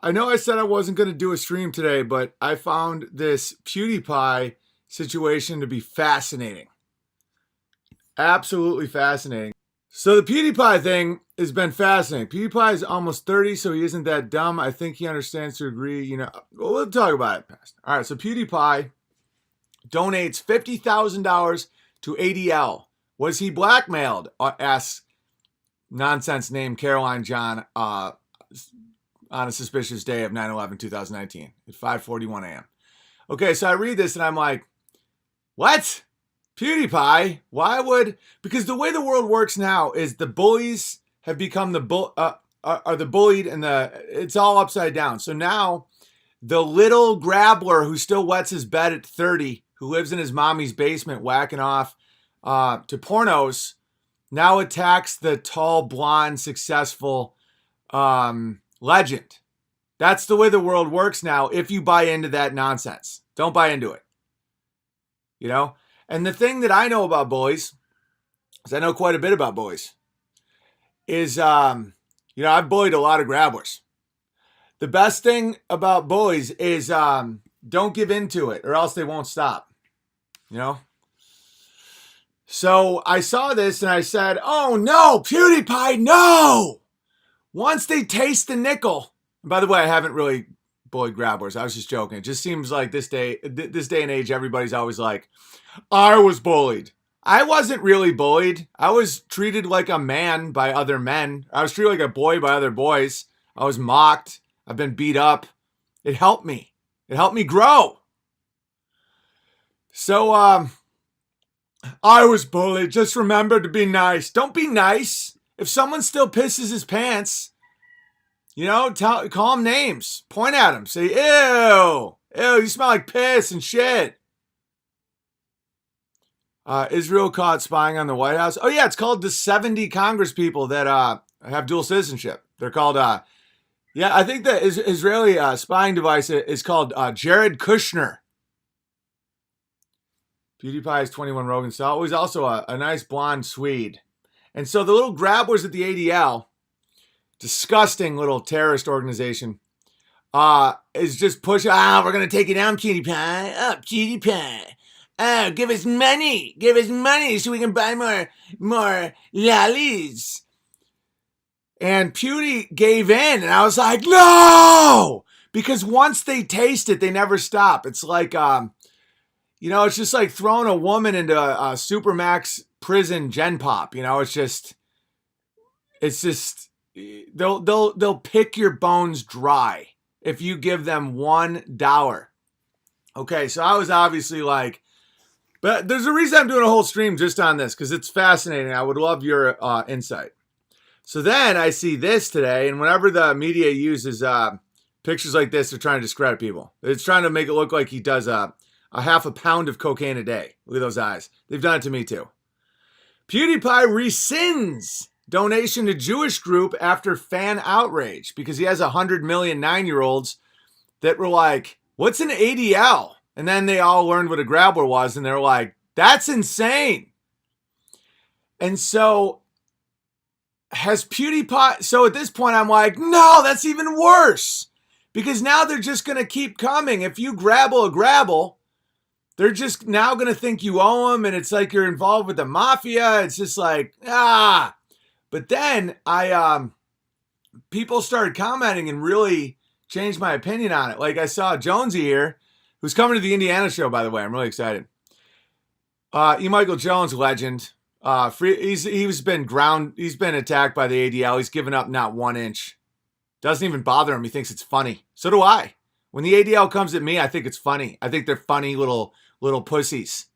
I know I said I wasn't going to do a stream today, but I found this Pewdiepie situation to be fascinating. Absolutely fascinating. So the Pewdiepie thing has been fascinating. Pewdiepie is almost 30, so he isn't that dumb. I think he understands to a degree. We'll talk about it. All right, so Pewdiepie donates $50,000 to ADL. Was he blackmailed? Asks nonsense name Caroline John on a suspicious day of 9/11/2019 at 5:41 a.m. Okay, so I read this and I'm like, what? PewDiePie? Why would? Because the way the world works now is the bullies have become are the bullied, and it's all upside down. So now the little grabbler who still wets his bed at 30, who lives in his mommy's basement whacking off to pornos, now attacks the tall, blonde, successful legend. That's the way the world works now if you buy into that nonsense. Don't buy into it. You know? And the thing that I know about bullies, because I know quite a bit about bullies, is, I've bullied a lot of grabblers. The best thing about bullies is don't give in to it or else they won't stop. You know? So I saw this and I said, oh no, PewDiePie, no! Once they taste the nickel. And by the way, I haven't really bullied grabblers. I was just joking. It just seems like this day and age, everybody's always like, I was bullied. I wasn't really bullied. I was treated like a man by other men. I was treated like a boy by other boys. I was mocked. I've been beat up. It helped me. It helped me grow. So, I was bullied. Just remember to be nice. Don't be nice. If someone still pisses his pants, call him names. Point at him. Say, ew, you smell like piss and shit. Israel caught spying on the White House. Oh yeah, it's called the 70 Congress people that have dual citizenship. They're called, I think the Israeli spying device is called Jared Kushner. PewDiePie is 21 Rogan style. Oh, he's also a nice blonde Swede. And so the little grabblers at the ADL, disgusting little terrorist organization, is just pushing, we're going to take it down, PewDiePie. Oh, PewDiePie. Oh, give us money. Give us money so we can buy more lollies. And Pewdie gave in, and I was like, no! Because once they taste it, they never stop. It's like, it's just like throwing a woman into a Supermax prison gen pop. It's just, they'll pick your bones dry if you give them $1. Okay, so I was obviously like, but there's a reason I'm doing a whole stream just on this, because it's fascinating. I would love your insight. So then I see this today, and whenever the media uses pictures like this, they're trying to discredit people. It's trying to make it look like he does a half a pound of cocaine a day. Look at those eyes. They've done it to me too. PewDiePie rescinds donation to Jewish group after fan outrage, because he has 100 million 9-year-olds that were like, what's an ADL? And then they all learned what a grabbler was, and they're like, that's insane. And so has PewDiePie, so at this point I'm like, no, that's even worse. Because now they're just going to keep coming. If you grabble a grabble, they're just now going to think you owe them, and it's like you're involved with the mafia. It's just like, But then people started commenting and really changed my opinion on it. Like I saw Jonesy here, who's coming to the Indiana show, by the way. I'm really excited. Michael Jones, legend. He's been attacked by the ADL. He's given up not 1 inch. Doesn't even bother him. He thinks it's funny. So do I. When the ADL comes at me, I think it's funny. I think they're funny little pussies.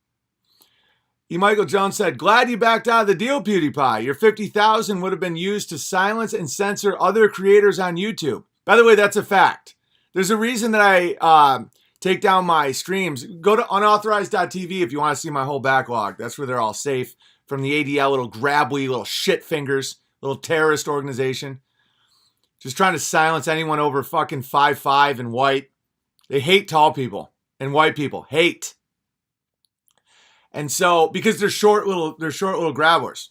Michael Jones said, glad you backed out of the deal, PewDiePie. Your $50,000 would have been used to silence and censor other creators on YouTube. By the way, that's a fact. There's a reason that I take down my streams. Go to unauthorized.tv if you want to see my whole backlog. That's where they're all safe from the ADL, little grabbly, little shit fingers, little terrorist organization. Just trying to silence anyone over fucking 5'5" and white. They hate tall people and white people. Hate. And so, because they're short little grabblers.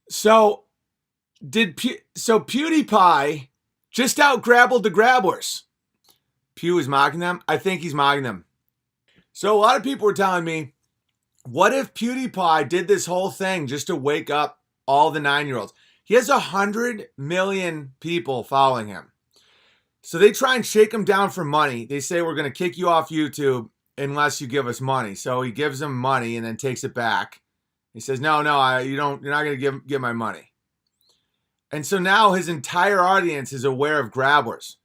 So PewDiePie Just out grabbled the grabblers. Pew is mocking them. I think he's mocking them. So a lot of people were telling me, what if PewDiePie did this whole thing just to wake up all the 9-year-olds? He has 100 million people following him. So they try and shake him down for money. They say, we're going to kick you off YouTube unless you give us money. So he gives them money and then takes it back. He says, no, you're not going to give my money. And so now his entire audience is aware of grabblers.